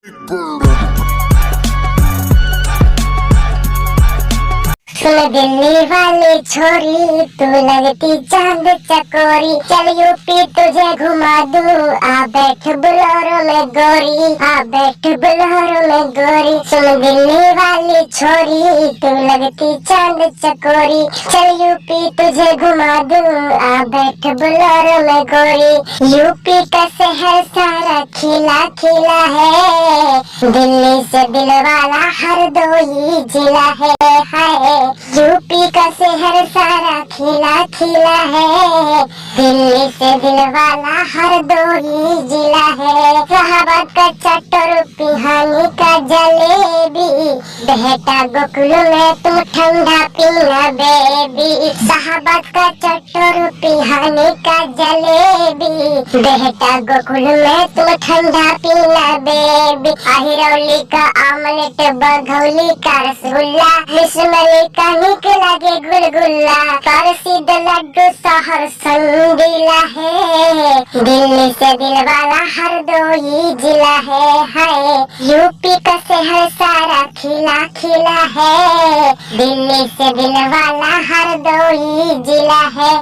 सुन दिल्ली वाली छोरी, तू लगती चांद चकोरी। चल यूपी तुझे घुमा दूं, आ बैठ बुलेरो में गोरी, आ बैठ बुलेरो में गोरी। सुन दिल्ली वाली छोरी, तू लगती चांद चकोरी। चल यूपी तुझे घुमा दूं, आ बैठ बुलेरो में गोरी। यूपी का शहर सारा खिला खिला है, दिल्ली से दिल वाला हर दो ही जिला है। हाय यूपी का शहर सारा खिला खिला है, दिल्ली से दिल वाला हर दो ही जिला है। इलाहाबाद का चट्टर पिहानी का जलेबी, बहता गोकुल में तुम ठंडा पीना बेबी। इलाहाबाद का चट्टर पिहानी का जलेबी, बहता गोकुल में तुम ठंडा पीना बेबी। अहिरौली का आमलेट, बघौली का रसगुल्ला, मिसमली का निक लगे गुलगुल्ला, प्रसिद्ध लड्डू शहर संगीला है, दिल्ली से दिल वाला हर दो ही जिला है। हाय यूपी का शहर सारा खिला खिला है, दिल्ली से दिल वाला हर दो ही जिला है।